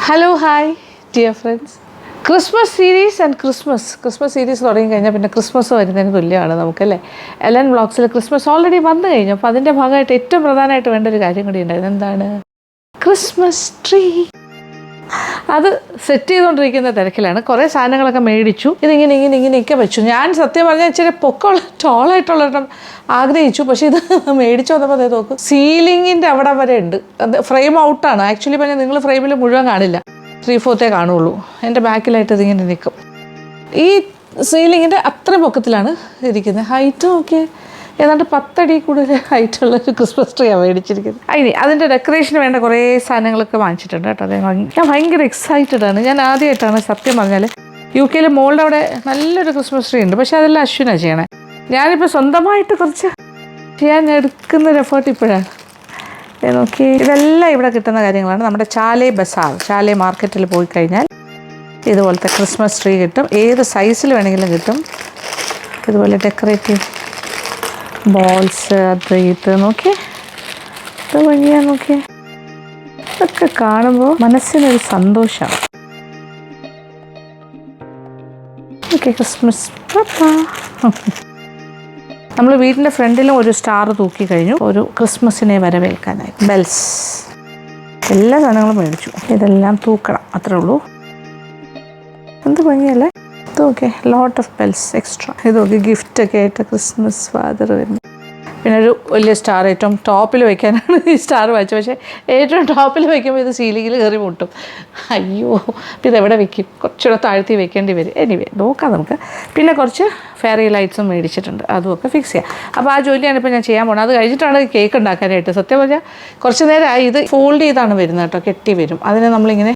Hello hi dear friends. Christmas series and Christmas series തുടങ്ങി കഴിഞ്ഞാൽ പിന്നെ ക്രിസ്മസ് വരുന്നതിന് തുല്യമാണ് നമുക്കല്ലേ. എലൻ വ്ളോഗ്സിൽ ക്രിസ്മസ് ഓൾറെഡി വന്നു കഴിഞ്ഞു. അപ്പോൾ അതിൻ്റെ ഭാഗമായിട്ട് ഏറ്റവും പ്രധാനമായിട്ട് വേണ്ട ഒരു കാര്യം കൂടി ഉണ്ടായിരുന്നു. എന്താണ്? Christmas tree. അത് സെറ്റ് ചെയ്തുകൊണ്ടിരിക്കുന്ന തിരക്കിലാണ്. കുറേ സാധനങ്ങളൊക്കെ മേടിച്ചു. ഇങ്ങനെയൊക്കെ വെച്ചു. ഞാൻ സത്യം പറഞ്ഞാൽ ഇച്ചിരി പൊക്കമുള്ള ടോളായിട്ടുള്ളൊരെണ്ണം ആഗ്രഹിച്ചു. പക്ഷേ ഇത് മേടിച്ചു വന്നപ്പോൾ അതേ നോക്കും, സീലിങ്ങിൻ്റെ അവിടെ വരെ ഉണ്ട്. അത് ഫ്രെയിം ഔട്ടാണ്. ആക്ച്വലി പറഞ്ഞാൽ നിങ്ങൾ ഫ്രെയിമിൽ മുഴുവൻ കാണില്ല, 3/4 കാണുള്ളൂ. എൻ്റെ ബാക്കിലായിട്ട് ഇതിങ്ങനെ നിൽക്കും. ഈ സീലിങ്ങിൻ്റെ അത്ര പൊക്കത്തിലാണ് ഇരിക്കുന്നത്. ഹൈറ്റ് നോക്കിയാൽ ഏതാണ്ട് 10 അടി കൂടുതൽ ഹൈറ്റുള്ളൊരു ക്രിസ്മസ് ട്രീയാണ് മേടിച്ചിരിക്കുന്നത്. അതിൻ്റെ ഡെക്കറേഷന് വേണ്ട കുറേ സാധനങ്ങളൊക്കെ വാങ്ങിച്ചിട്ടുണ്ട് കേട്ടോ. ഞാൻ ഭയങ്കര എക്സൈറ്റഡ് ആണ്. ഞാൻ ആദ്യമായിട്ടാണ് സത്യം പറഞ്ഞാൽ UK മോളുടെ അവിടെ നല്ലൊരു ക്രിസ്മസ് ട്രീ ഉണ്ട്. പക്ഷേ അതെല്ലാം അശ്വിനാണ് ചെയ്യണേ. ഞാനിപ്പോൾ സ്വന്തമായിട്ട് കുറച്ച് ചെയ്യാൻ എടുക്കുന്നൊരു എഫേർട്ട് ഇപ്പോഴാണ്. നോക്കി, ഇതെല്ലാം ഇവിടെ കിട്ടുന്ന കാര്യങ്ങളാണ്. നമ്മുടെ ചാലേ ബസാർ, ചാലേ മാർക്കറ്റിൽ പോയി കഴിഞ്ഞാൽ ഇതുപോലത്തെ ക്രിസ്മസ് ട്രീ കിട്ടും. ഏത് സൈസിൽ വേണമെങ്കിലും കിട്ടും. ഇതുപോലെ ഡെക്കറേറ്റീവ് ബോൾസ്, അത് ഇത് നോക്കിയേ, ഇത് ഭംഗിയാ നോക്കിയേ. ഇതൊക്കെ കാണുമ്പോൾ മനസ്സിനൊരു സന്തോഷമാണ്. ഓക്കെ, ക്രിസ്മസ് പാപ്പാ. നമ്മൾ വീടിൻ്റെ ഫ്രണ്ടിലും ഒരു സ്റ്റാർ തൂക്കി കഴിഞ്ഞു, ഒരു ക്രിസ്മസിനെ വരവേൽക്കാനായി. ബെൽസ്, എല്ലാ സാധനങ്ങളും മേടിച്ചു. ഇതെല്ലാം തൂക്കണം, അത്രേ ഉള്ളൂ. എന്ത് ഭംഗിയല്ലേ ഇത്. Okay, lot of bells extra. ഇതൊക്കെ ഗിഫ്റ്റൊക്കെ ആയിട്ട് ക്രിസ്മസ് ഫാദർ വരുന്നു. പിന്നെ ഒരു വലിയ സ്റ്റാർ ഏറ്റവും ടോപ്പിൽ വയ്ക്കാനാണ് ഈ സ്റ്റാർ വാങ്ങിച്ചത്. പക്ഷേ ഏറ്റവും ടോപ്പിൽ വയ്ക്കുമ്പോൾ ഇത് സീലിങ്ങിൽ കയറി മുട്ടും. അയ്യോ, ഇതെവിടെ വയ്ക്കും? കുറച്ചുകൂടെ താഴ്ത്തി വെക്കേണ്ടി വരും. എനിവേ നോക്കാം നമുക്ക്. പിന്നെ കുറച്ച് ഫെയറി ലൈറ്റ്സും മേടിച്ചിട്ടുണ്ട്, അതുമൊക്കെ ഫിക്സ് ചെയ്യാം. അപ്പോൾ ആ ജോലിയാണ് ഇപ്പോൾ ഞാൻ ചെയ്യാൻ പോകുന്നത്. അത് കഴിഞ്ഞിട്ടാണ് കേക്ക് ഉണ്ടാക്കാനായിട്ട്. സത്യം പറഞ്ഞാൽ കുറച്ച് നേരമായി. ഇത് ഫോൾഡ് ചെയ്താണ് വരുന്നത് കേട്ടോ, കെട്ടി വരും. അതിനെ നമ്മളിങ്ങനെ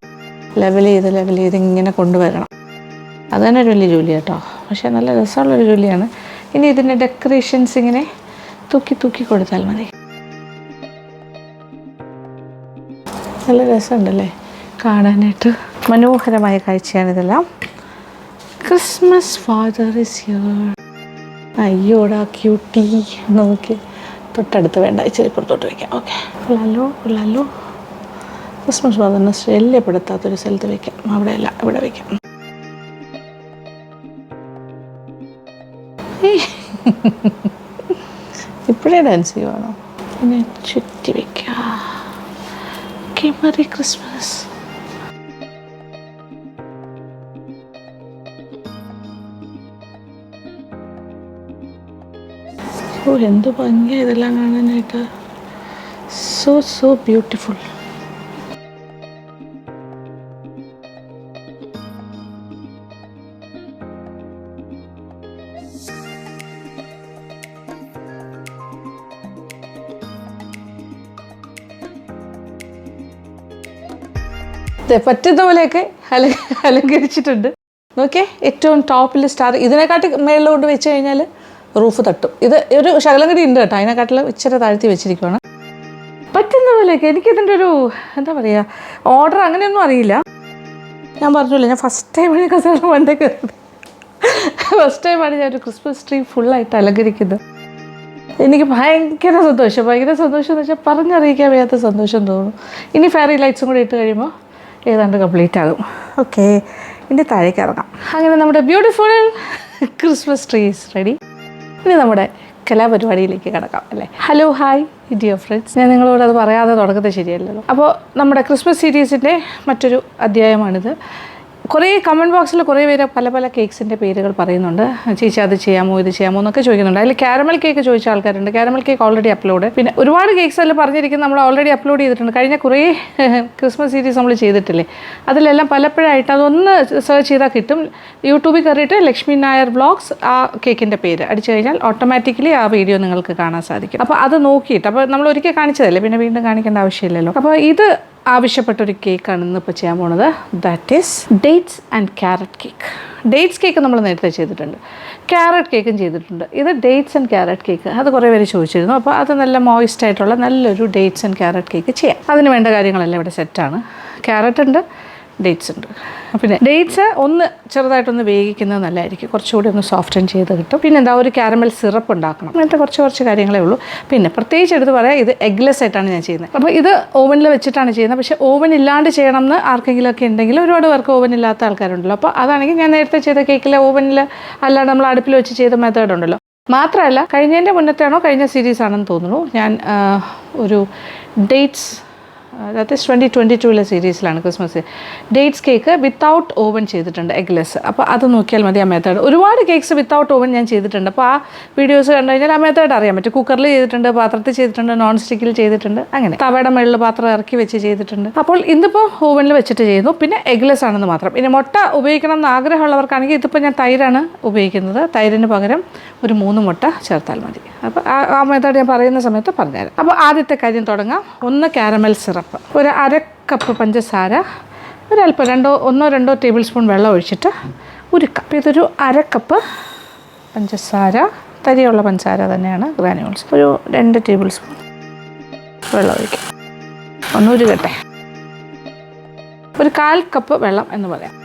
ലെവൽ ചെയ്ത് ഇങ്ങനെ കൊണ്ടുവരണം. അത് തന്നെ ഒരു വലിയ ജോലി കേട്ടോ. പക്ഷേ നല്ല രസമുള്ളൊരു ജോലിയാണ്. ഇനി ഇതിൻ്റെ ഡെക്കറേഷൻസ് ഇങ്ങനെ തൂക്കി കൊടുത്താൽ മതി. നല്ല രസമുണ്ടല്ലേ കാണാനായിട്ട്. മനോഹരമായ കാഴ്ചയാണിതെല്ലാം. Christmas father is here. അയ്യോടാ ക്യൂട്ടി. നോക്കി, തൊട്ടടുത്ത് വേണ്ട, ഇച്ചിരി പുറത്തോട്ട് വയ്ക്കാം. ഓക്കെ, കൊള്ളാലോ. ക്രിസ്മസ് ഫാദറിനെ ശല്യപ്പെടുത്താത്തൊരു സ്ഥലത്ത് വയ്ക്കാം. അവിടെയല്ല, ഇവിടെ വയ്ക്കാം. ഇപ്പോഴേ ഡാൻസ് ചെയ്യുവാണോ? പിന്നെ ചുറ്റി വയ്ക്കാം. Okay, merry Christmas. ഓ, എന്ത് ഭംഗിയാണ് ഇതെല്ലാം കാണാനായിട്ട്. So beautiful. പറ്റുന്ന പോലെയൊക്കെ അലങ്കരിച്ചിട്ടുണ്ട്. നോക്കിയേ, ഏറ്റവും ടോപ്പിൽ സ്റ്റാർ. ഇതിനെക്കാട്ടി മേളിലോട്ട് വെച്ച് കഴിഞ്ഞാൽ റൂഫ് തട്ടും. ഇത് ഒരു ശകലം കൂടി ഉണ്ട് കേട്ടോ, അതിനെക്കാട്ടിലും ഇച്ചിരി താഴ്ത്തി വെച്ചിരിക്കുകയാണ്. പറ്റുന്ന പോലെയൊക്കെ. എനിക്കിതിൻ്റെ ഒരു എന്താ പറയുക, ഓർഡർ അങ്ങനെയൊന്നും അറിയില്ല. ഞാൻ പറഞ്ഞില്ല, ഞാൻ ഫസ്റ്റ് ടൈമാണ് കസേര വണ്ടേ കയറുന്നത്. ഫസ്റ്റ് ടൈമാണ് ഞാനൊരു ക്രിസ്മസ് ട്രീ ഫുള്ളായിട്ട് അലങ്കരിക്കുന്നത്. എനിക്ക് ഭയങ്കര സന്തോഷം എന്ന് വെച്ചാൽ പറഞ്ഞറിയിക്കാൻ വയ്യാത്ത സന്തോഷം തോന്നും. ഇനി ഫെയറി ലൈറ്റ്സും കൂടി ഇട്ട് കഴിയുമ്പോൾ ഏതാണ്ട് കംപ്ലീറ്റ് ആകും. ഓക്കെ, ഇനി താഴേക്ക് ഇറങ്ങാം. അങ്ങനെ നമ്മുടെ ബ്യൂട്ടിഫുൾ ക്രിസ്മസ് ട്രീസ് റെഡി. ഇനി നമ്മുടെ കലാപരിപാടിയിലേക്ക് കിടക്കാം അല്ലേ. Hello hi dear friends. ഞാൻ നിങ്ങളോട് അത് പറയാതെ തുടങ്ങുന്നത് ശരിയല്ലല്ലോ. അപ്പോൾ നമ്മുടെ ക്രിസ്മസ് സീരീസിൻ്റെ മറ്റൊരു അധ്യായമാണിത്. കുറേ കമൻറ്റ് ബോക്സിൽ കുറേ പേര് പല കേക്ക്സിൻ്റെ പേരുകൾ പറയുന്നുണ്ട്. ചേച്ചി അത് ചെയ്യാമോ, ഇത് ചെയ്യാമോ എന്നൊക്കെ ചോദിക്കുന്നുണ്ട്. അതിൽ കാരമൽ കേക്ക് ചോദിച്ച ആൾക്കാരുണ്ട്. Caramel cake already upload. പിന്നെ ഒരുപാട് കേക്ക്സ് എല്ലാം പറഞ്ഞിരിക്കുന്നത് നമ്മൾ ഓൾറെഡി അപ്ലോഡ് ചെയ്തിട്ടുണ്ട്. കഴിഞ്ഞ കുറേ ക്രിസ്മസ് സീരീസ് നമ്മൾ ചെയ്തിട്ടില്ലേ, അതിലെല്ലാം പലപ്പോഴായിട്ട് അതൊന്ന് സെർച്ച് ചെയ്താൽ കിട്ടും. യൂട്യൂബിൽ കയറിയിട്ട് ലക്ഷ്മി നായർ വ്ളോഗ്സ് ആ കേക്കിൻ്റെ പേര് അടിച്ചു കഴിഞ്ഞാൽ ഓട്ടോമാറ്റിക്കലി ആ വീഡിയോ നിങ്ങൾക്ക് കാണാൻ സാധിക്കും. അപ്പോൾ അത് നോക്കിയിട്ട്, അപ്പോൾ നമ്മൾ ഒരിക്കൽ കാണിച്ചതല്ലേ, പിന്നെ വീണ്ടും കാണിക്കേണ്ട ആവശ്യമില്ലല്ലോ. അപ്പോൾ ഇത് ആവശ്യപ്പെട്ടൊരു കേക്കാണ് ഇന്നിപ്പോൾ ചെയ്യാൻ പോണത്. That is dates and carrot cake. Dates cake നമ്മൾ നേരത്തെ ചെയ്തിട്ടുണ്ട്, ക്യാരറ്റ് കേക്കും ചെയ്തിട്ടുണ്ട്. ഇത് ഡേറ്റ്സ് ആൻഡ് ക്യാരറ്റ് കേക്ക്, അത് കുറേ പേര് ചോദിച്ചിരുന്നു. അപ്പോൾ അത് നല്ല മോയിസ്റ്റ് ആയിട്ടുള്ള നല്ലൊരു ഡേറ്റ്സ് ആൻഡ് ക്യാരറ്റ് കേക്ക് ചെയ്യാം. അതിന് വേണ്ട കാര്യങ്ങളെല്ലാം ഇവിടെ സെറ്റാണ്. ക്യാരറ്റ് ഉണ്ട്, ഡേറ്റ്സ് ഉണ്ട്. പിന്നെ ഡേറ്റ്സ് ഒന്ന് ചെറുതായിട്ടൊന്ന് വേവിക്കുന്നത് നല്ലതായിരിക്കും, കുറച്ചുകൂടി ഒന്ന് സോഫ്റ്റൻ ചെയ്ത് കിട്ടും. പിന്നെ എന്താ ഒരു കാരമൽ സിറപ്പ് ഉണ്ടാക്കണം, അങ്ങനത്തെ കുറച്ച് കാര്യങ്ങളേ ഉള്ളൂ. പിന്നെ പ്രത്യേകിച്ച് എടുത്ത് പറയാം, ഇത് എഗ്ലെസ് ആയിട്ടാണ് ഞാൻ ചെയ്യുന്നത്. അപ്പോൾ ഇത് ഓവനിൽ വെച്ചിട്ടാണ് ചെയ്യുന്നത്. പക്ഷേ ഓവൻ ഇല്ലാണ്ട് ചെയ്യണം എന്ന് ആർക്കെങ്കിലുമൊക്കെ ഉണ്ടെങ്കിൽ, ഒരുപാട് പേർക്ക് ഓവൻ ഇല്ലാത്ത ആൾക്കാരുണ്ടല്ലോ. അപ്പോൾ അതാണെങ്കിൽ ഞാൻ നേരത്തെ ചെയ്ത കേക്കിൽ ഓവനിൽ അല്ലാണ്ട് നമ്മൾ അടുപ്പിൽ വെച്ച് ചെയ്ത മെത്തേഡ് ഉണ്ടല്ലോ. മാത്രമല്ല കഴിഞ്ഞതിൻ്റെ മുന്നത്തെയാണോ കഴിഞ്ഞ സീരീസ് ആണെന്ന് തോന്നുന്നു, ഞാൻ ഒരു ഡേറ്റ്സ് ദാറ്റ് ഈസ് 2022 സീരീസിലാണ് Christmas dates cake without oven ചെയ്തിട്ടുണ്ട്, എഗ്ലെസ്. അപ്പോൾ അത് നോക്കിയാൽ മതി ആ മെത്തേഡ്. ഒരുപാട് കേക്ക്സ് വിത്തൗട്ട് ഓവൻ ഞാൻ ചെയ്തിട്ടുണ്ട്. അപ്പോൾ ആ വീഡിയോസ് കണ്ടു കഴിഞ്ഞാൽ ആ മെത്തേഡ് അറിയാൻ പറ്റും. കുക്കറിൽ ചെയ്തിട്ടുണ്ട്, പാത്രത്തിൽ ചെയ്തിട്ടുണ്ട്, നോൺ സ്റ്റിക്കിൽ ചെയ്തിട്ടുണ്ട്, അങ്ങനെ തവയുടെ മുകളിൽ പാത്രം ഇറക്കി വെച്ച് ചെയ്തിട്ടുണ്ട്. അപ്പോൾ ഇന്നിപ്പോൾ ഓവനിൽ വെച്ചിട്ട് ചെയ്യുന്നു. പിന്നെ എഗ്ലെസ് ആണെന്ന് മാത്രം. ഇനി മുട്ട ഉപയോഗിക്കണം എന്ന് ആഗ്രഹമുള്ളവർക്കാണെങ്കിൽ ഇതിപ്പോൾ ഞാൻ തൈരാണ് ഉപയോഗിക്കുന്നത്. തൈരിന് പകരം ഒരു 3 മുട്ട ചേർത്താൽ മതി. അപ്പോൾ ആ മെത്തേഡ് ഞാൻ പറയുന്ന സമയത്ത് പറഞ്ഞുതരാം. അപ്പോൾ ആദ്യത്തെ കാര്യം തുടങ്ങാം. 1 കാരമൽ സിറപ്പ്, ഒരു 1/2 കപ്പ് പഞ്ചസാര, ഒരല്പം 1-2 ടേബിൾ സ്പൂൺ വെള്ളം ഒഴിച്ചിട്ട് ഉരുക്കാം. അപ്പോൾ ഇതൊരു 1/2 കപ്പ് പഞ്ചസാര, തരിയുള്ള പഞ്ചസാര തന്നെയാണ്, ഗ്രാനുവൽസ്. ഒരു 2 ടേബിൾ സ്പൂൺ വെള്ളം ഒഴിക്കാം, ഒന്ന് ഉരുകട്ടെ. ഒരു 1/4 കപ്പ് വെള്ളം എന്ന് പറയാം.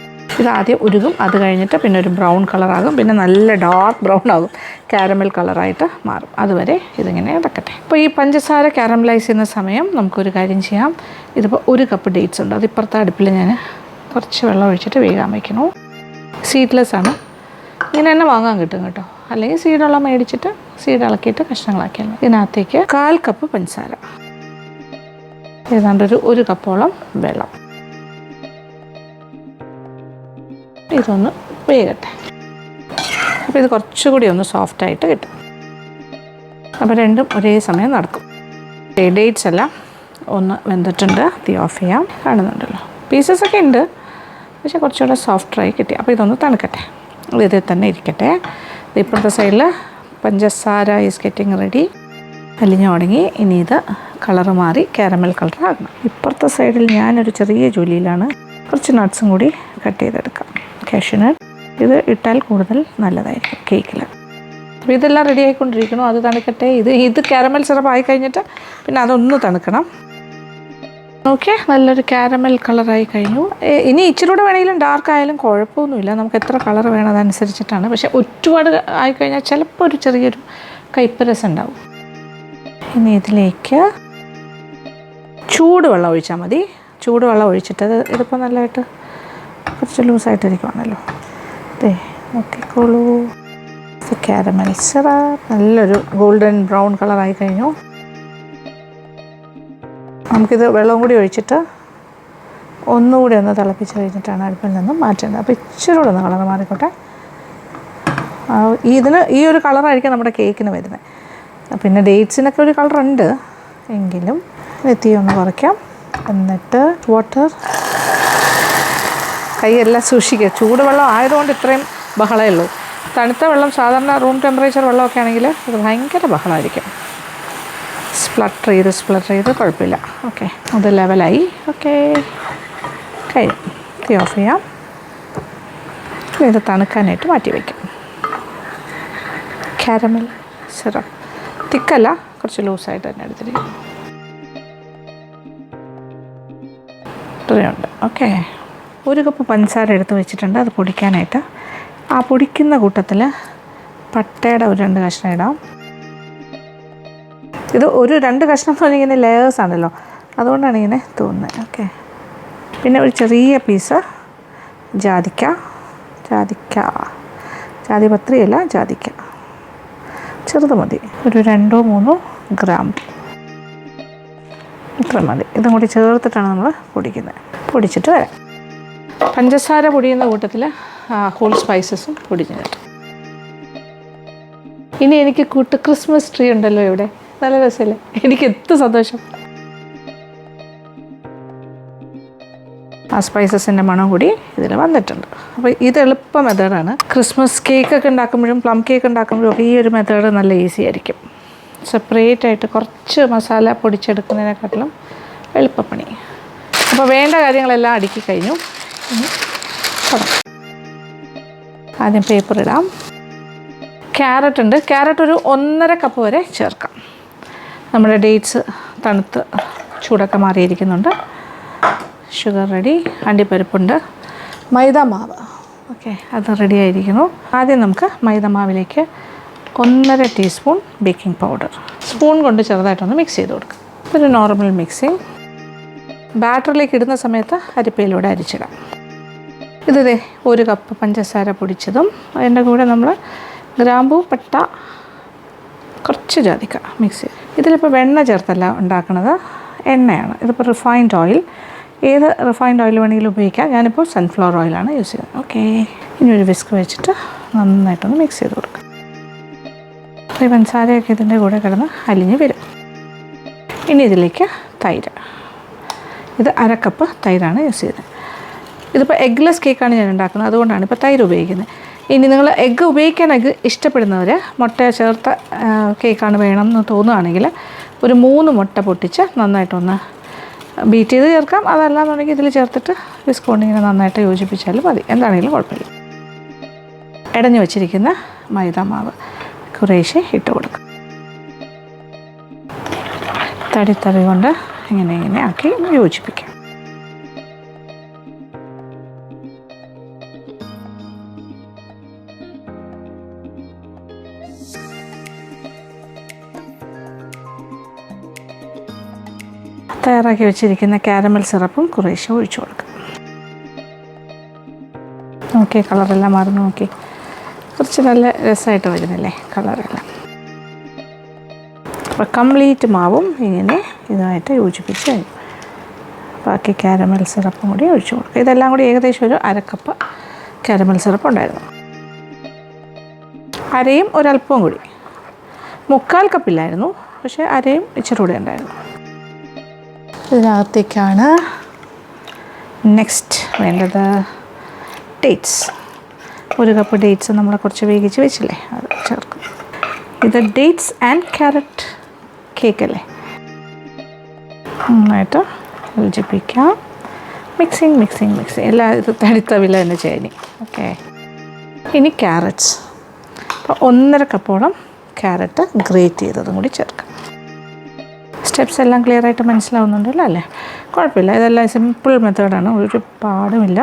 ഇതാദ്യം ഉരുകും, അത് കഴിഞ്ഞിട്ട് പിന്നെ ഒരു ബ്രൗൺ കളറാകും, പിന്നെ നല്ല ഡാർക്ക് ബ്രൗൺ ആകും, കാരമൽ കളറായിട്ട് മാറും. അതുവരെ ഇതിങ്ങനെ ഇടക്കട്ടെ. അപ്പോൾ ഈ പഞ്ചസാര കാരമലൈസ് ചെയ്യുന്ന സമയം നമുക്കൊരു കാര്യം ചെയ്യാം. ഇതിപ്പോൾ 1 കപ്പ് ഡേറ്റ്സ് ഉണ്ട്, അത് ഇപ്പുറത്തെ അടുപ്പിൽ ഞാൻ കുറച്ച് വെള്ളം ഒഴിച്ചിട്ട് വേകാൻ വയ്ക്കണു. സീഡ്ലെസ് ആണ്, ഇങ്ങനെ തന്നെ വാങ്ങാൻ കിട്ടും കേട്ടോ. അല്ലെങ്കിൽ സീഡുള്ള മേടിച്ചിട്ട് സീഡ് ഇളക്കിയിട്ട് കഷ്ണങ്ങളാക്കിയാൽ മതി. ഇതിനകത്തേക്ക് 1/4 കപ്പ് പഞ്ചസാര, ഏതാണ്ട് ഒരു 1 കപ്പോളം വെള്ളം. ഇതൊന്ന് വേകട്ടെ. അപ്പോൾ ഇത് കുറച്ചുകൂടി ഒന്ന് സോഫ്റ്റായിട്ട് കിട്ടും. അപ്പോൾ രണ്ടും ഒരേ സമയം നടക്കും. ഡേറ്റ്സ് എല്ലാം ഒന്ന് വെന്തിട്ടുണ്ട്, തീ ഓഫ് ചെയ്യാം. കാണുന്നുണ്ടല്ലോ, പീസസൊക്കെ ഉണ്ട്, പക്ഷേ കുറച്ചുകൂടെ സോഫ്റ്റായി കിട്ടി. അപ്പോൾ ഇതൊന്ന് തണുക്കട്ടെ, ഇതിൽ തന്നെ ഇരിക്കട്ടെ. ഇപ്പോഴത്തെ സൈഡിൽ പഞ്ചസാര ഈസ് ഗെറ്റിംഗ് റെഡി, അലിഞ്ഞു തുടങ്ങി. ഇനി ഇത് കളറ് മാറി കാരമൽ കളർ ആകണം. ഇപ്പുറത്തെ സൈഡിൽ ഞാനൊരു ചെറിയ ജോലിയിലാണ്, കുറച്ച് നട്ട്സും കൂടി കട്ട് ചെയ്തെടുക്കാം. കാഷ്യൂനട്ട് ഇത് ഇട്ടാൽ കൂടുതൽ നല്ലതായിരിക്കും കേക്കിൽ. അപ്പോൾ ഇതെല്ലാം റെഡി ആയിക്കൊണ്ടിരിക്കണം, അത് തണുക്കട്ടെ. ഇത് കാരമൽ സിറപ്പ് ആയി കഴിഞ്ഞിട്ട് പിന്നെ അതൊന്ന് തണുക്കണം. ഓക്കെ, നല്ലൊരു കാരമൽ കളറായി കഴിഞ്ഞു. ഇനി ഇച്ചിരി കൂടെ വേണമെങ്കിലും ഡാർക്ക് ആയാലും കുഴപ്പമൊന്നുമില്ല, നമുക്ക് എത്ര കളർ വേണം അതനുസരിച്ചിട്ടാണ്. പക്ഷേ ഒരുപാട് ആയിക്കഴിഞ്ഞാൽ ചിലപ്പോൾ ഒരു ചെറിയൊരു കയ്പ്പ് രസം ഉണ്ടാവും. ഇനി ഇതിലേക്ക് ചൂടുവെള്ളം ഒഴിച്ചാൽ മതി. ചൂടുവെള്ളം ഒഴിച്ചിട്ട് ഇതിപ്പോൾ നല്ലതായിട്ട് കുറച്ച് ലൂസായിട്ടിരിക്കുവാണല്ലോ. അതെ, നോക്കിക്കോളൂ. കാരമൽ സിറപ്പ് നല്ലൊരു ഗോൾഡൻ ബ്രൗൺ കളറായി കഴിഞ്ഞു. നമുക്കിത് വെള്ളം കൂടി ഒഴിച്ചിട്ട് ഒന്നുകൂടി ഒന്ന് തിളപ്പിച്ച് കഴിഞ്ഞിട്ടാണ് അടുപ്പിൽ നിന്നും മാറ്റേണ്ടത്. അപ്പോൾ ഇച്ചിരി കൂടെ ഒന്ന് കളർ മാറിക്കോട്ടെ. ഈ ഒരു കളറായിരിക്കും നമ്മുടെ കേക്കിന് വരുന്നത്. പിന്നെ ഡേറ്റ്സിനൊക്കെ ഒരു കളറുണ്ട് എങ്കിലും തീ ഒന്ന് കുറയ്ക്കാം. എന്നിട്ട് വാട്ടർ, കൈയെല്ലാം സൂക്ഷിക്കുക. ചൂടുവെള്ളം ആയതുകൊണ്ട് ഇത്രയും ബഹളമേ ഉള്ളൂ. തണുത്ത വെള്ളം, സാധാരണ റൂം ടെമ്പറേച്ചർ വെള്ളമൊക്കെ ആണെങ്കിൽ ഇത് ഭയങ്കര ബഹളമായിരിക്കും. സ്പ്ലട്ടർ ചെയ്ത് കുഴപ്പമില്ല. ഓക്കെ, അത് ലെവലായി. ഓക്കെ, കഴിഞ്ഞു. തീ ഓഫ് ചെയ്യാം. ഇത് തണുക്കാനായിട്ട് മാറ്റി വയ്ക്കാം. കാരമൽ സിറപ്പ് തിക്കല്ല, കുറച്ച് ലൂസായിട്ട് തന്നെ എടുത്തിരിക്കും. ഇത്രയുണ്ട്. ഓക്കെ, 1 കപ്പ് പഞ്ചസാര എടുത്ത് വെച്ചിട്ടുണ്ട്, അത് പൊടിക്കാനായിട്ട്. ആ പൊടിക്കുന്ന കൂട്ടത്തിൽ പട്ടയുടെ ഒരു 2 കഷ്ണം ഇടാം. ഇത് ഒരു 2 കഷ്ണം എന്ന് പറഞ്ഞാൽ ഇങ്ങനെ ലെയേഴ്സ് ആണല്ലോ, അതുകൊണ്ടാണ് ഇങ്ങനെ തോന്നുന്നത്. ഓക്കെ, പിന്നെ ഒരു ചെറിയ പീസ് ജാതിക്ക, ജാതിപത്രിയല്ല, ജാതിക്ക ചെറുത് മതി. ഒരു 2-3 ഗ്രാം, ഇത്ര മതി. ഇതും കൂടി ചേർത്തിട്ടാണ് നമ്മൾ പൊടിക്കുന്നത്. പൊടിച്ചിട്ട് വരാം. പഞ്ചസാര പൊടിയുന്ന കൂട്ടത്തിൽ ഹോൾ സ്പൈസസും പൊടിഞ്ഞിട്ട്. ഇനി എനിക്ക് ക്രിസ്മസ് ട്രീ ഉണ്ടല്ലോ ഇവിടെ, നല്ല രസമല്ലേ? എനിക്ക് എത്ര സന്തോഷം. ആ സ്പൈസസിൻ്റെ മണം കൂടി ഇതിൽ വന്നിട്ടുണ്ട്. അപ്പോൾ ഇത് എളുപ്പ മെത്തേഡാണ്. ക്രിസ്മസ് കേക്കൊക്കെ ഉണ്ടാക്കുമ്പോഴും പ്ലം കേക്ക് ഉണ്ടാക്കുമ്പോഴും ഒക്കെ ഈ ഒരു മെത്തേഡ് നല്ല ഈസി ആയിരിക്കും. സെപ്പറേറ്റ് ആയിട്ട് കുറച്ച് മസാല പൊടിച്ചെടുക്കുന്നതിനെക്കാട്ടിലും എളുപ്പപ്പണി. അപ്പോൾ വേണ്ട കാര്യങ്ങളെല്ലാം അടുക്കി കഴിഞ്ഞു. ആദ്യം പേപ്പർ ഇടാം. ക്യാരറ്റ് ഉണ്ട്, ക്യാരറ്റ് ഒരു 1.5 കപ്പ് വരെ ചേർക്കാം. നമ്മുടെ ഡേറ്റ്സ് തണുത്ത് ചൂടൊക്കെ മാറിയിരിക്കുന്നുണ്ട്. ഷുഗർ റെഡി, അണ്ടിപ്പരിപ്പുണ്ട്, മൈദ മാവ്. ഓക്കെ, അത് റെഡി ആയിരിക്കുന്നു. ആദ്യം നമുക്ക് മൈദ മാവിലേക്ക് 1.5 ടീസ്പൂൺ ബേക്കിംഗ് പൗഡർ സ്പൂൺ കൊണ്ട് ചെറുതായിട്ടൊന്ന് മിക്സ് ചെയ്ത് കൊടുക്കുക. ഒരു നോർമൽ മിക്സിങ്. ബാറ്ററിലേക്ക് ഇടുന്ന സമയത്ത് അരിപ്പയിലൂടെ അരിച്ചിടാം. ഇത് 1 കപ്പ് പഞ്ചസാര പൊടിച്ചതും അതിൻ്റെ കൂടെ നമ്മൾ ഗ്രാമ്പൂ, പട്ട, കുറച്ച് ജാതിക്ക മിക്സ് ചെയ്ത്. ഇതിലിപ്പോൾ വെണ്ണ ചേർത്തല്ല ഉണ്ടാക്കുന്നത്, എണ്ണയാണ്. ഇതിപ്പോൾ റിഫൈൻഡ് ഓയിൽ, ഏത് റിഫൈൻഡ് ഓയിൽ വേണമെങ്കിലും ഉപയോഗിക്കാം. ഞാനിപ്പോൾ സൺഫ്ലവർ ഓയിലാണ് യൂസ് ചെയ്യുന്നത്. ഓക്കെ, ഇനി ഒരു വിസ്ക് വെച്ചിട്ട് നന്നായിട്ടൊന്ന് മിക്സ് ചെയ്ത് കൊടുക്കാം. ഈ പഞ്ചസാരയൊക്കെ ഇതിൻ്റെ കൂടെ കിടന്ന് അലിഞ്ഞ് വരും. ഇനി ഇതിലേക്ക് തൈര്. ഇത് 1/2 കപ്പ് തൈരാണ് യൂസ് ചെയ്യുന്നത്. ഇതിപ്പോൾ എഗ്ലെസ് കേക്കാണ് ഞാൻ ഉണ്ടാക്കുന്നത്, അതുകൊണ്ടാണ് ഇപ്പോൾ തൈര് ഉപയോഗിക്കുന്നത്. ഇനി നിങ്ങൾ എഗ്ഗ് ഉപയോഗിക്കാൻ ഇഷ്ടപ്പെടുന്നവർ മുട്ട ചേർത്ത കേക്കാണ് വേണം എന്ന് തോന്നുകയാണെങ്കിൽ ഒരു 3 മുട്ട പൊട്ടിച്ച് നന്നായിട്ടൊന്ന് ബീറ്റ് ചെയ്ത് ചേർക്കാം. അതല്ലാന്നുണ്ടെങ്കിൽ ഇതിൽ ചേർത്തിട്ട് വിസ്ക് കൊണ്ട് ഇങ്ങനെ നന്നായിട്ട് യോജിപ്പിച്ചാലും മതി, എന്താണെങ്കിലും കുഴപ്പമില്ല. ഇടഞ്ഞു വച്ചിരിക്കുന്ന മൈദ മാവ് കുറേശ്ശെ ഇട്ട് കൊടുക്കും. തടി കൊണ്ട് ഇങ്ങനെ ആക്കി യോജിപ്പിക്കാം. തയ്യാറാക്കി വെച്ചിരിക്കുന്ന കാരമൽ സിറപ്പും കുറേശ്ശെ ഒഴിച്ചു കൊടുക്കും. നോക്കി കളറെല്ലാം മാറുന്നു. നോക്കി, കുറച്ച് നല്ല രസമായിട്ട് വരുന്നില്ലേ കളറെല്ലാം. അപ്പോൾ കംപ്ലീറ്റ് മാവും ഇങ്ങനെ ഇതുമായിട്ട് യോജിപ്പിച്ച് കഴിഞ്ഞു. ബാക്കി കാരമൽ സിറപ്പും കൂടി ഒഴിച്ചു കൊടുക്കും. ഇതെല്ലാം കൂടി ഏകദേശം ഒരു 1/2 കപ്പ് കാരമൽ സിറപ്പ് ഉണ്ടായിരുന്നു. അരയും ഒരല്പവും കൂടി, 3/4 കപ്പില്ലായിരുന്നു, പക്ഷേ അരയും ഇച്ചിരി കൂടെ ഉണ്ടായിരുന്നു. ഇതിനകത്തേക്കാണ് നെക്സ്റ്റ് വേണ്ടത് ഡേറ്റ്സ്. 1 കപ്പ് ഡേറ്റ്സ് നമ്മൾ കുറച്ച് വേവിച്ച് വെച്ചില്ലേ, അത് ചേർക്കും. ഇത് ഡേറ്റ്സ് ആൻഡ് ക്യാരറ്റ് കേക്കല്ലേ. നന്നായിട്ട് യോജിപ്പിക്കാം. മിക്സിങ് എല്ലാം ഇത് തടിത്തവില തന്നെ ചെയ്യാൻ. ഓക്കെ, ഇനി ക്യാരറ്റ്സ്. അപ്പോൾ 1.5 കപ്പോളം ക്യാരറ്റ് ഗ്രേറ്റ് ചെയ്തതും കൂടി ചേർക്കാം. സ്റ്റെപ്സ് എല്ലാം ക്ലിയർ ആയിട്ട് മനസ്സിലാവുന്നുണ്ടല്ലോ അല്ലേ? കുഴപ്പമില്ല, ഇതെല്ലാം സിമ്പിൾ മെത്തേഡാണ്, ഒരു പാടുമില്ല.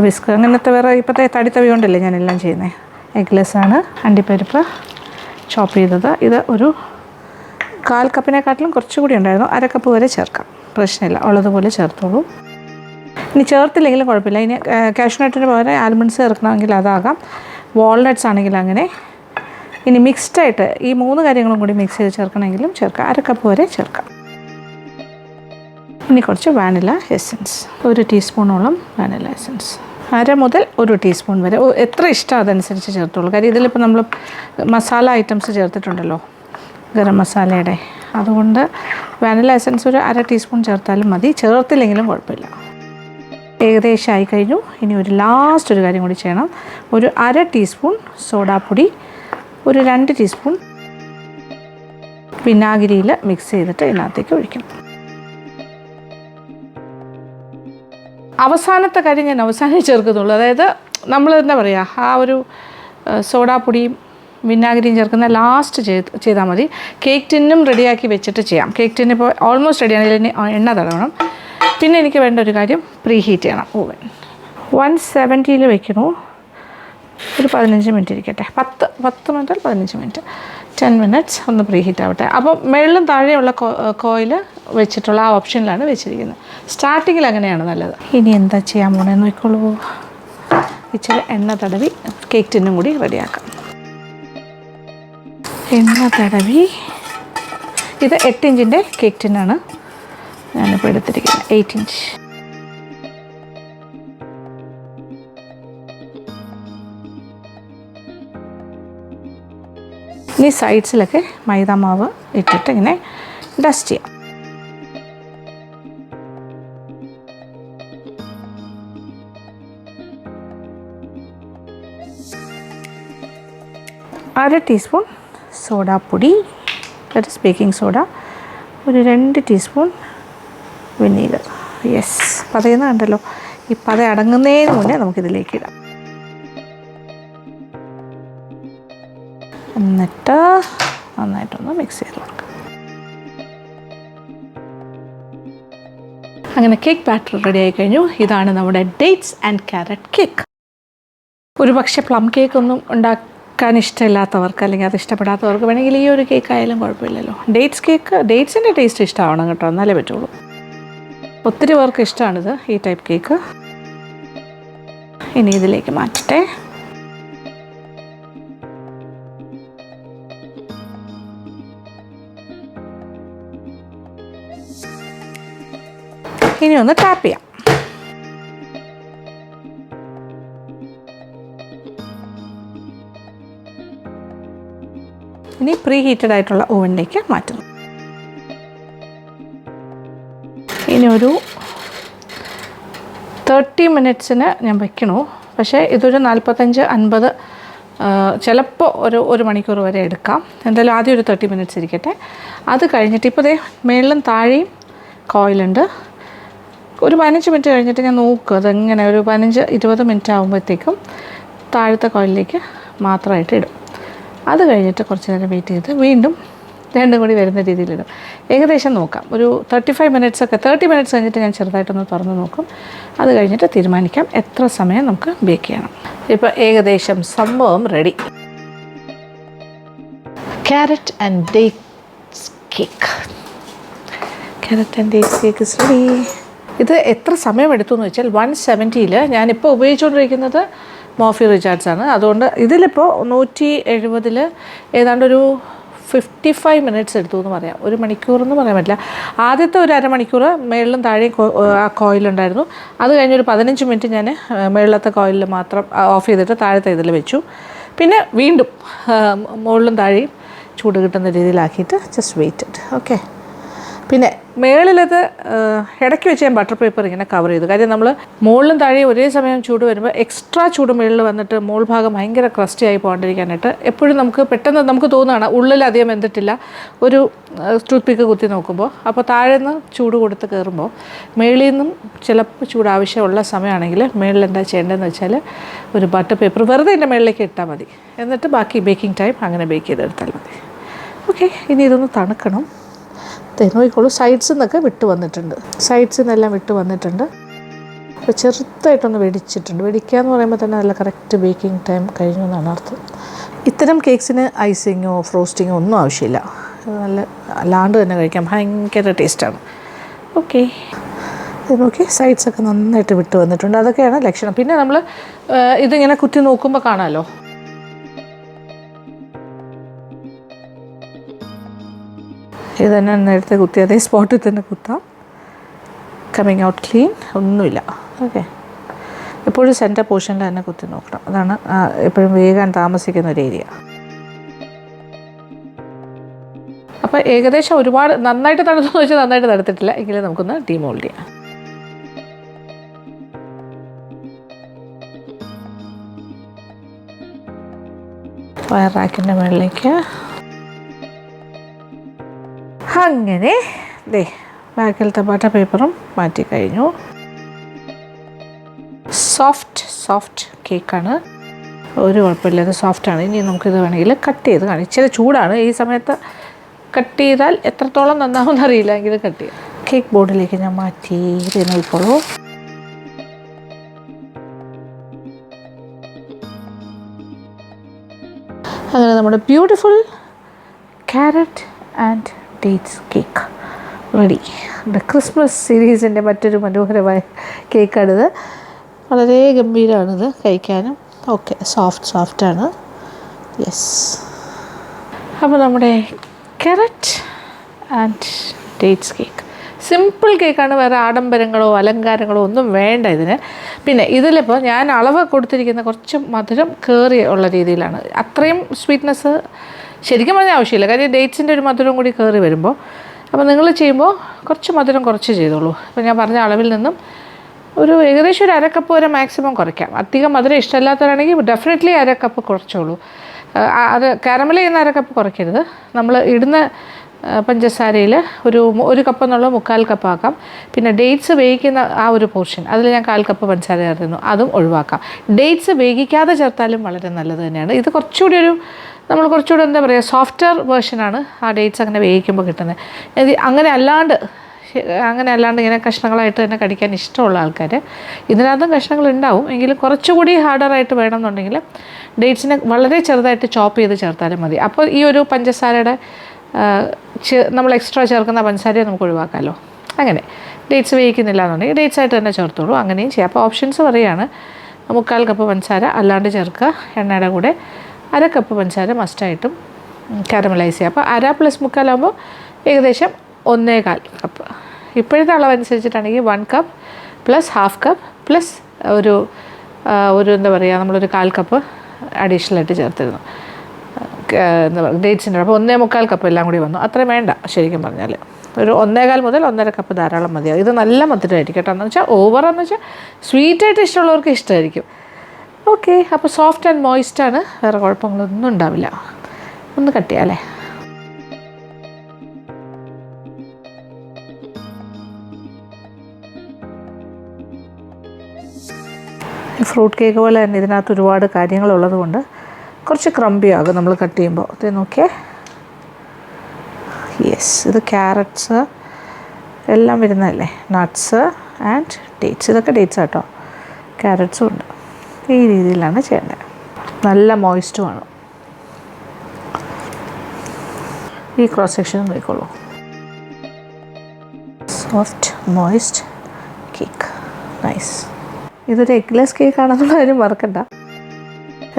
വിസ്ക് അങ്ങനത്തെ വേറെ ഇപ്പോഴത്തെ തടിത്തവി കൊണ്ടല്ലേ ഞാനെല്ലാം ചെയ്യുന്നത്. എഗ്ലെസ് ആണ്. അണ്ടിപ്പരിപ്പ് ചോപ്പ് ചെയ്തത്, ഇത് ഒരു 1/4 കപ്പിനെക്കാട്ടിലും കുറച്ചുകൂടി ഉണ്ടായിരുന്നു. 1/2 കപ്പ് വരെ ചേർക്കാം, പ്രശ്നമില്ല, ഉള്ളതുപോലെ ചേർത്തോളൂ. ഇനി ചേർത്തില്ലെങ്കിലും കുഴപ്പമില്ല. ഇനി കാഷ്യൂനട്ടിന് പകരം ആൽമണ്ട്സ് ചേർക്കണമെങ്കിൽ അതാകാം, വാൾനട്ട്സ് ആണെങ്കിൽ അങ്ങനെ. ഇനി മിക്സ്ഡായിട്ട് ഈ 3 കാര്യങ്ങളും കൂടി മിക്സ് ചെയ്ത് ചേർക്കണമെങ്കിലും ചേർക്കാം. 1/2 കപ്പ് വരെ ചേർക്കാം. ഇനി കുറച്ച് വാനില എസൻസ്, 1 ടീസ്പൂണോളം വാനില എസൻസ്. 1/2 മുതൽ 1 ടീസ്പൂൺ വരെ, എത്ര ഇഷ്ടം അതനുസരിച്ച് ചേർത്തോളൂ. കാര്യം ഇതിലിപ്പോൾ നമ്മൾ മസാല ഐറ്റംസ് ചേർത്തിട്ടുണ്ടല്ലോ, ഗരം മസാലയുടെ, അതുകൊണ്ട് വാനില എസൻസ് ഒരു 1/2 ടീസ്പൂൺ ചേർത്താലും മതി, ചേർത്തില്ലെങ്കിലും കുഴപ്പമില്ല. ഏകദേശം ആയി കഴിഞ്ഞു. ഇനി ലാസ്റ്റ് ഒരു കാര്യം കൂടി ചെയ്യണം. ഒരു 1/2 ടീസ്പൂൺ സോഡാപ്പൊടി, ഒരു 2 ടീസ്പൂൺ വിനാഗിരിയിൽ മിക്സ് ചെയ്തിട്ട് ഇതിനകത്തേക്ക് ഒഴിക്കണം. അവസാനത്തെ കാര്യം ഞാൻ അവസാനം ചേർക്കുന്നുള്ളൂ. അതായത് നമ്മൾ എന്താ പറയുക, ആ ഒരു സോഡാപ്പൊടിയും വിനാഗിരിയും ചേർക്കുന്ന ലാസ്റ്റ് ചെയ്താൽ മതി. കേക്ക് ടിന്നും റെഡിയാക്കി വെച്ചിട്ട് ചെയ്യാം. കേക്ക് ടിന്ന് ഇപ്പോൾ ഓൾമോസ്റ്റ് റെഡിയാണ്. ഇതിന് എണ്ണ തടവണം. പിന്നെ എനിക്ക് വേണ്ട ഒരു കാര്യം, പ്രീ ഹീറ്റ് ചെയ്യണം. ഓവൻ 170 വെക്കണു. ഒരു 15 മിനിറ്റ് ഇരിക്കട്ടെ. 10 മുതൽ 15 മിനിറ്റ്, 10 മിനിറ്റ്സ് ഒന്ന് പ്രീ ഹീറ്റ് ആവട്ടെ. അപ്പോൾ മുകളിലും താഴെയുള്ള കോയിൽ വെച്ചിട്ടുള്ള ആ ഓപ്ഷനിലാണ് വെച്ചിരിക്കുന്നത്. സ്റ്റാർട്ടിങ്ങിൽ അങ്ങനെയാണ് നല്ലത്. ഇനി എന്താ ചെയ്യാൻ പോകണമെന്ന് നോക്കിക്കോളൂ. ഇച്ചിരി എണ്ണ തടവി കേക്ക് ടിന്നും കൂടി റെഡിയാക്കാം. എണ്ണ തടവി, ഇത് 8 ഇഞ്ചിൻ്റെ കേക്ക് ടിന്നാണ് ഞാനിപ്പോൾ എടുത്തിരിക്കുന്നത്, 8 ഇഞ്ച്. ഇനി സൈഡ്സിലൊക്കെ മൈദാമാവ് ഇട്ടിട്ട് ഇങ്ങനെ ഡസ്റ്റ് ചെയ്യാം. അര ടീസ്പൂൺ സോഡാപ്പൊടി, ദാറ്റ് ഈസ് ബേക്കിംഗ് സോഡ, ഒരു 2 ടീസ്പൂൺ വിനീഗർ. യെസ്, പതയുന്ന കണ്ടല്ലോ. ഈ പത അടങ്ങുന്നതിന് മുന്നേ നമുക്കിതിലേക്ക് ഇടാം. എന്നിട്ട് നന്നായിട്ടൊന്ന് മിക്സ് ചെയ്ത് കൊടുക്കാം. അങ്ങനെ കേക്ക് ബാറ്റർ റെഡി ആയി കഴിഞ്ഞു. ഇതാണ് നമ്മുടെ ഡേറ്റ്സ് ആൻഡ് ക്യാരറ്റ് കേക്ക്. ഒരു പക്ഷേ പ്ലം കേക്ക് ഒന്നും ഉണ്ടാക്കാൻ ഇഷ്ടമില്ലാത്തവർക്ക് അല്ലെങ്കിൽ അത് ഇഷ്ടപ്പെടാത്തവർക്ക് വേണമെങ്കിൽ ഈ ഒരു കേക്ക് ആയാലും കുഴപ്പമില്ലല്ലോ. ഡേറ്റ്സ് കേക്ക് ഡേറ്റ്സിൻ്റെ ടേസ്റ്റ് ഇഷ്ടമാവണം കേട്ടോ, എന്നാലേ പറ്റുള്ളൂ. ഒത്തിരി പേർക്ക് ഇഷ്ടമാണിത്, ഈ ടൈപ്പ് കേക്ക്. ഇനി ഇതിലേക്ക് മാറ്റട്ടെ. ഇനി ഒന്ന് ടാപ്പ് ചെയ്യാം. ഇനി പ്രീ ഹീറ്റഡ് ആയിട്ടുള്ള ഓവനിലേക്ക് മാറ്റുന്നു. ഇനി ഒരു 30 മിനിറ്റ്സിന് ഞാൻ വയ്ക്കണു. പക്ഷേ ഇതൊരു 45-50 ചിലപ്പോൾ ഒരു മണിക്കൂർ വരെ എടുക്കാം. എന്തായാലും ആദ്യം ഒരു 30 മിനിറ്റ്സ് ഇരിക്കട്ടെ. അത് കഴിഞ്ഞിട്ട് ഇപ്പോൾ ദേ മേളിലും താഴെയും കോയിലുണ്ട്. ഒരു 15 മിനിറ്റ് കഴിഞ്ഞിട്ട് ഞാൻ നോക്കുക അതെങ്ങനെ. ഒരു 15-20 മിനിറ്റ് ആകുമ്പോഴത്തേക്കും താഴത്തെ കോയിലിലേക്ക് മാത്രമായിട്ട് ഇടും. അത് കഴിഞ്ഞിട്ട് കുറച്ച് നേരം വെയിറ്റ് ചെയ്ത് വീണ്ടും രണ്ടും കൂടി വരുന്ന രീതിയിലിടും. ഏകദേശം നോക്കാം, ഒരു 30 മിനിറ്റ്സ് കഴിഞ്ഞിട്ട് ഞാൻ ചെറുതായിട്ടൊന്ന് തുറന്ന് നോക്കും. അത് കഴിഞ്ഞിട്ട് തീരുമാനിക്കാം എത്ര സമയം നമുക്ക് ബേക്ക് ചെയ്യണം. ഇപ്പോൾ ഏകദേശം സംഭവം ready. Carrot and dates cake. Carrot and dates cake is ready. ഇത് എത്ര സമയം എടുത്തു എന്ന് വെച്ചാൽ 170-ൽ ഞാനിപ്പോൾ ഉപയോഗിച്ചുകൊണ്ടിരിക്കുന്നത് മോഫി റിച്ചാർഡ്സ് ആണ്. അതുകൊണ്ട് ഇതിലിപ്പോൾ 170-ൽ ഏതാണ്ടൊരു 55 മിനിറ്റ്സ് എടുത്തു എന്ന് പറയാം. ഒരു മണിക്കൂറെന്ന് പറയാൻ പറ്റില്ല. ആദ്യത്തെ ഒരു അരമണിക്കൂർ മേളിലും താഴെയും ആ കോയിലുണ്ടായിരുന്നു. അത് കഴിഞ്ഞൊരു 15 മിനിറ്റ് ഞാൻ മേളിലത്തെ കോയിലിൽ മാത്രം ഓഫ് ചെയ്തിട്ട് താഴത്തെ ഇതിൽ വെച്ചു. പിന്നെ വീണ്ടും മുകളിലും താഴെയും ചൂട് കിട്ടുന്ന രീതിയിലാക്കിയിട്ട് ജസ്റ്റ് വെയിറ്റഡ്. ഓക്കെ. പിന്നെ മേളിലത് ഇടയ്ക്ക് വെച്ച് ഞാൻ ബട്ടർ പേപ്പർ ഇങ്ങനെ കവർ ചെയ്തു. കാര്യം നമ്മൾ മുകളിലും താഴെയും ഒരേ സമയം ചൂട് വരുമ്പോൾ എക്സ്ട്രാ ചൂട് മേളിൽ വന്നിട്ട് മുകൾ ഭാഗം ഭയങ്കര ക്രസ്റ്റി ആയി പോകാണ്ടിരിക്കാനായിട്ട് എപ്പോഴും നമുക്ക് പെട്ടെന്ന് നമുക്ക് തോന്നുകയാണ് ഉള്ളിലധികം വെന്തിട്ടില്ല ഒരു ടൂത്ത് പിക്ക് കുത്തി നോക്കുമ്പോൾ. അപ്പോൾ താഴെ നിന്ന് ചൂട് കൊടുത്ത് കയറുമ്പോൾ മേളിൽ നിന്നും ചിലപ്പോൾ ചൂട് ആവശ്യമുള്ള സമയമാണെങ്കിൽ മേളിൽ എന്താ ചെയ്യേണ്ടതെന്ന് വെച്ചാൽ ഒരു ബട്ടർ പേപ്പർ വെറുതെ എൻ്റെ മേളിലേക്ക് ഇട്ടാൽ മതി. എന്നിട്ട് ബാക്കി ബേക്കിംഗ് ടൈം അങ്ങനെ ബേക്ക് ചെയ്തെടുത്താൽ മതി. ഓക്കെ. ഇനി ഇതൊന്ന് തണുക്കണം. നോക്കിക്കോളൂ, സൈഡ്സിൽ നിന്നൊക്കെ വിട്ട് വന്നിട്ടുണ്ട്. സൈഡ്സിൽ നിന്നെല്ലാം വിട്ട് വന്നിട്ടുണ്ട്. അപ്പോൾ ചെറുതായിട്ടൊന്ന് വെടിച്ചിട്ടുണ്ട്. വെടിക്കുക എന്ന് പറയുമ്പോൾ തന്നെ നല്ല കറക്റ്റ് ബേക്കിംഗ് ടൈം കഴിഞ്ഞു എന്നാണ് അർത്ഥം. ഇത്തരം കേക്ക്സിന് ഐസിങ്ങോ ഫ്രോസ്റ്റിങ്ങോ ഒന്നും ആവശ്യമില്ല. നല്ല അല്ലാണ്ട് തന്നെ കഴിക്കാം, ഭയങ്കര ടേസ്റ്റാണ്. ഓക്കെ. നോക്കി സൈഡ്സൊക്കെ നന്നായിട്ട് വിട്ട് വന്നിട്ടുണ്ട്. അതൊക്കെയാണ് ലക്ഷണം. പിന്നെ നമ്മൾ ഇതിങ്ങനെ കുത്തി നോക്കുമ്പോൾ കാണാമല്ലോ, ഇത് തന്നെ നേരത്തെ കുത്തി അതേ സ്പോട്ടിൽ തന്നെ കുത്താം. കമ്മിങ് ഔട്ട് ക്ലീൻ, ഒന്നുമില്ല. ഓക്കെ. എപ്പോഴും സെൻറ്റർ പോർഷനിൽ തന്നെ കുത്തി നോക്കണം. അതാണ് എപ്പോഴും വേഗം താമസിക്കുന്ന ഒരു ഏരിയ. അപ്പോൾ ഏകദേശം ഒരുപാട് നന്നായിട്ട് തണുത്തെന്ന് വെച്ചാൽ നന്നായിട്ട് തണുത്തിട്ടില്ല. എങ്കിലും നമുക്കൊന്ന് ഡീമോൾഡ് ചെയ്യാം. ഫയർ റാക്കിൻ്റെ മുകളിലേക്ക് അങ്ങനെ ദേ ബാക്കിലത്തെ ബട്ടർ പേപ്പറും മാറ്റി കഴിഞ്ഞു. സോഫ്റ്റ് കേക്കാണ്, ഒരു കുഴപ്പമില്ല. ഇത് സോഫ്റ്റാണ്. ഇനി നമുക്കിത് വേണമെങ്കിൽ കട്ട് ചെയ്ത് കാണാം. ഇച്ചിരി ചൂടാണ് ഈ സമയത്ത്. കട്ട് ചെയ്താൽ എത്രത്തോളം നന്നാവുമെന്ന് അറിയില്ല, എങ്കിലും കട്ട് ചെയ്യാം. കേക്ക് ബോർഡിലേക്ക് ഞാൻ മാറ്റി. ഇത് നോക്കിക്കോളൂ. അങ്ങനെ നമ്മുടെ beautiful carrot and dates cake ready. നമ്മുടെ ക്രിസ്മസ് സീരീസിൻ്റെ മറ്റൊരു മനോഹരമായ കേക്കാണിത്. വളരെ ഗംഭീരമാണിത് കഴിക്കാനും. ഓക്കെ. സോഫ്റ്റാണ്. യെസ്. അപ്പോൾ നമ്മുടെ carrot and dates cake simple കേക്കാണ്. വേറെ ആഡംബരങ്ങളോ അലങ്കാരങ്ങളോ ഒന്നും വേണ്ട ഇതിന്. പിന്നെ ഇതിലിപ്പോൾ ഞാൻ അളവ് കൊടുത്തിരിക്കുന്ന കുറച്ച് മധുരം കയറി ഉള്ള രീതിയിലാണ്. അത്രയും സ്വീറ്റ്നെസ് ശരിക്കും പറഞ്ഞാൽ ആവശ്യമില്ല. കാര്യം ഡേറ്റ്സിൻ്റെ ഒരു മധുരം കൂടി കയറി വരുമ്പോൾ. അപ്പോൾ നിങ്ങൾ ചെയ്യുമ്പോൾ കുറച്ച് മധുരം കുറച്ച് ചെയ്തോളൂ. അപ്പോൾ ഞാൻ പറഞ്ഞ അളവിൽ നിന്നും ഒരു ഏകദേശം ഒരു അരക്കപ്പ് വരെ മാക്സിമം കുറയ്ക്കാം. അധികം മധുരം ഇഷ്ടമില്ലാത്തവരാണെങ്കിൽ ഡെഫിനറ്റ്ലി അരക്കപ്പ് കുറച്ചോളൂ. അത് കാരമൽ ചെയ്യുന്ന അരക്കപ്പ് കുറയ്ക്കരുത്. നമ്മൾ ഇടുന്ന പഞ്ചസാരയിൽ ഒരു കപ്പ് എന്നുള്ള 3/4 കപ്പ് ആക്കാം. പിന്നെ ഡേറ്റ്സ് വേവിക്കുന്ന ആ ഒരു പോർഷൻ അതിൽ ഞാൻ 1/4 കപ്പ് പഞ്ചസാര ചേർത്തിരുന്നു, അതും ഒഴിവാക്കാം. ഡേറ്റ്സ് വേവിക്കാതെ ചേർത്താലും വളരെ നല്ലത് തന്നെയാണ്. ഇത് കുറച്ചുകൂടി നമ്മൾ കുറച്ചുകൂടി എന്താ പറയുക സോഫ്റ്റ്വെയർ വേർഷനാണ് ആ ഡേറ്റ്സ് അങ്ങനെ വേവിക്കുമ്പോൾ കിട്ടുന്നത്. അങ്ങനെ അല്ലാണ്ട് അങ്ങനെ അല്ലാണ്ട് ഇങ്ങനെ കഷ്ണങ്ങളായിട്ട് തന്നെ കടിക്കാൻ ഇഷ്ടമുള്ള ആൾക്കാർ ഇതിനകത്തും കഷ്ണങ്ങൾ ഉണ്ടാവും, എങ്കിലും കുറച്ചുകൂടി ഹാർഡറായിട്ട് വേണമെന്നുണ്ടെങ്കിൽ ഡേറ്റ്സിനെ വളരെ ചെറുതായിട്ട് ചോപ്പ് ചെയ്ത് ചേർത്താലും മതി. അപ്പോൾ ഈ ഒരു പഞ്ചസാരയുടെ നമ്മൾ എക്സ്ട്രാ ചേർക്കുന്ന പഞ്ചസാരയെ നമുക്ക് ഒഴിവാക്കാമല്ലോ. അങ്ങനെ ഡേറ്റ്സ് വേവിക്കുന്നില്ല എന്നുണ്ടെങ്കിൽ ഡേറ്റ്സ് ആയിട്ട് തന്നെ ചേർത്തോളൂ, അങ്ങനെയും ചെയ്യാം. അപ്പോൾ ഓപ്ഷൻസ് പറയുകയാണ്, 3/4 കപ്പ് പഞ്ചസാര അല്ലാണ്ട് ചേർക്കുക, എണ്ണയുടെ കൂടെ 1/2 കപ്പ് പഞ്ചസാര മസ്റ്റായിട്ടും കാരമലൈസ് ചെയ്യുക. അപ്പോൾ 1/2 + 3/4 ആകുമ്പോൾ ഏകദേശം 1/4 കപ്പ്. ഇപ്പോഴത്തെ അളവനുസരിച്ചിട്ടാണെങ്കിൽ 1 കപ്പ് + ½ കപ്പ് പ്ലസ് ഒരു എന്താ പറയുക, നമ്മളൊരു 1/4 കപ്പ് അഡീഷണലായിട്ട് ചേർത്തിരുന്നു എന്താ പറയുക ഡേറ്റ്സിൻ്റെ. അപ്പോൾ 1/4 കപ്പ് എല്ലാം കൂടി വന്നു. അത്രയും വേണ്ട ശരിക്കും പറഞ്ഞാൽ, ഒരു 1/4 മുതൽ 1.5 കപ്പ് ധാരാളം മതിയാവും. ഇത് നല്ല മധുരമായിരിക്കും കേട്ടോ, എന്ന് വെച്ചാൽ ഓവറെന്ന് വെച്ചാൽ സ്വീറ്റായിട്ട് ഇഷ്ടമുള്ളവർക്ക് ഇഷ്ടമായിരിക്കും. ഓക്കെ, അപ്പോൾ സോഫ്റ്റ് ആൻഡ് മോയിസ്റ്റാണ്, വേറെ കുഴപ്പങ്ങളൊന്നും ഉണ്ടാവില്ല. ഒന്ന് കട്ട് ചെയ്യാം അല്ലേ. ഫ്രൂട്ട് കേക്ക് പോലെ തന്നെ ഇതിനകത്ത് ഒരുപാട് കാര്യങ്ങളുള്ളത് കൊണ്ട് കുറച്ച് ക്രംബി ആകും നമ്മൾ കട്ട് ചെയ്യുമ്പോൾ. ഇത് നോക്കിയേ, യെസ്, ഇത് ക്യാരറ്റ്സ് എല്ലാം വരുന്നതല്ലേ, നട്ട്സ് ആൻഡ് ഡേറ്റ്സ്, ഇതൊക്കെ ഡേറ്റ്സ് കേട്ടോ, ക്യാരറ്റ്സും ഉണ്ട്. ഈ രീതിയിലാണ് ചെയ്യേണ്ടത്. നല്ല മോയിസ്റ്റുമാണ്. ഈ ക്രോസ് സെക്ഷൻ നോക്കിക്കോളൂ. Soft moist cake, nice. ഇതൊരു എഗ്ലെസ് കേക്കാണെന്നുള്ള കാര്യം മറക്കണ്ട.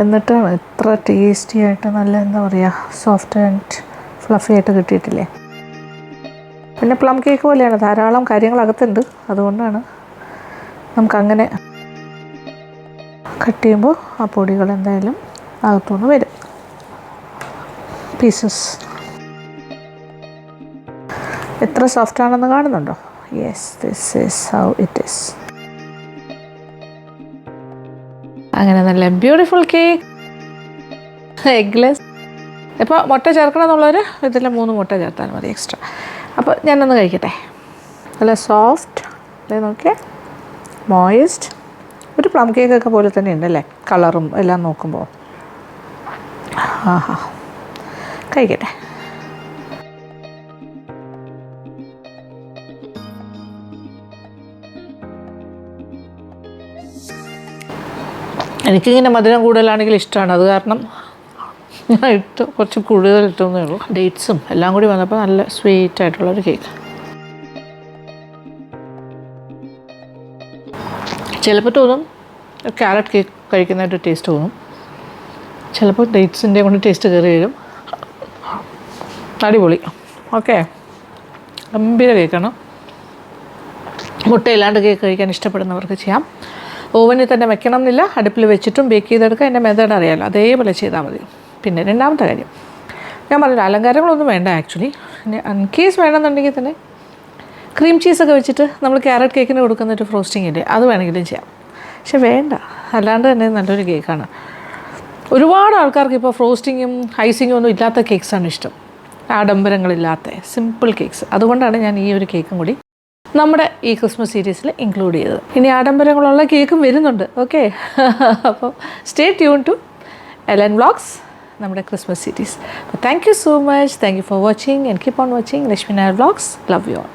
എന്നിട്ടാണ് ഇത്ര ടേസ്റ്റി ആയിട്ട് നല്ല എന്താ പറയുക സോഫ്റ്റ് ആൻഡ് ഫ്ലഫി ആയിട്ട് കിട്ടിയിട്ടില്ലേ. പിന്നെ പ്ലം കേക്ക് പോലെയാണ്, ധാരാളം കാര്യങ്ങൾ അകത്തുണ്ട്, അതുകൊണ്ടാണ് നമുക്കങ്ങനെ കട്ട് ചെയ്യുമ്പോൾ ആ പൊടികൾ എന്തായാലും അകത്തുനിന്ന് വരും. പീസസ് എത്ര സോഫ്റ്റ് ആണെന്ന് കാണുന്നുണ്ടോ? Yes, this is how it is. അങ്ങനെ നല്ല ബ്യൂട്ടിഫുൾ കേക്ക്, എഗ്ലെസ്. ഇപ്പോൾ മുട്ട ചേർക്കണം എന്നുള്ളവർ ഇതിൽ 3 മുട്ട ചേർത്താൽ മതി എക്സ്ട്രാ. അപ്പോൾ ഞാനൊന്ന് കഴിക്കട്ടെ. നല്ല സോഫ്റ്റ് അല്ലേ, നോക്കിയേ, മോയിസ്റ്റ്, ഒരു പ്ലം കേക്കൊക്കെ പോലെ തന്നെ ഉണ്ടല്ലേ കളറും എല്ലാം നോക്കുമ്പോൾ. ആഹാ, കഴിക്കട്ടെ. എനിക്കിങ്ങനെ മധുരം കൂടുതലാണെങ്കിൽ ഇഷ്ടമാണ്, അത് കാരണം ഞാൻ കുറച്ച് കൂടുതൽ ഇട്ടെന്നേ ഉള്ളൂ. ഡേറ്റ്സും എല്ലാം കൂടി വന്നപ്പോൾ നല്ല സ്വീറ്റ് ആയിട്ടുള്ളൊരു കേക്ക്. ചിലപ്പോൾ തോന്നും ക്യാരറ്റ് കേക്ക് കഴിക്കുന്നതായിട്ട് ടേസ്റ്റ് തോന്നും, ചിലപ്പോൾ ഡേറ്റ്സിൻ്റെ കൊണ്ട് ടേസ്റ്റ് കയറി വരും. അടിപൊളി. ഓക്കെ, ഗംഭീര കേക്കാണ്. മുട്ടയില്ലാണ്ട് കേക്ക് കഴിക്കാൻ ഇഷ്ടപ്പെടുന്നവർക്ക് ചെയ്യാം. ഓവനിൽ തന്നെ വെക്കണം എന്നില്ല, അടുപ്പിൽ വെച്ചിട്ടും ബേക്ക് ചെയ്തെടുക്കുക. എൻ്റെ മെത്തേഡ് അറിയാമല്ലോ, അതേപോലെ ചെയ്താൽ മതി. പിന്നെ രണ്ടാമത്തെ കാര്യം ഞാൻ പറഞ്ഞില്ല, അലങ്കാരങ്ങളൊന്നും വേണ്ട ആക്ച്വലി. ഇൻകേസ് വേണമെന്നുണ്ടെങ്കിൽ തന്നെ ക്രീം ചീസൊക്കെ വെച്ചിട്ട് നമ്മൾ ക്യാരറ്റ് കേക്കിന് കൊടുക്കുന്ന ഒരു ഫ്രോസ്റ്റിംഗ് ഇല്ലേ, അത് വേണമെങ്കിലും ചെയ്യാം. പക്ഷെ വേണ്ട, അല്ലാണ്ട് തന്നെ നല്ലൊരു കേക്കാണ്. ഒരുപാട് ആൾക്കാർക്ക് ഇപ്പോൾ ഫ്രോസ്റ്റിങ്ങും ഐസിങ്ങും ഒന്നും ഇല്ലാത്ത കേക്ക്സാണ് ഇഷ്ടം, ആഡംബരങ്ങളില്ലാത്ത സിമ്പിൾ കേക്ക്സ്. അതുകൊണ്ടാണ് ഞാൻ ഈ ഒരു കേക്കും കൂടി നമ്മുടെ ഈ ക്രിസ്മസ് സീരീസിൽ ഇൻക്ലൂഡ് ചെയ്തത്. ഇനി ആഡംബരങ്ങളുള്ള കേക്കും വരുന്നുണ്ട്. ഓക്കെ, അപ്പോൾ stay tune to LN vlogs, നമ്മുടെ Christmas series. Thank you so much. Thank you for watching and keep on watching Lakshmi Nair vlogs. Love you all.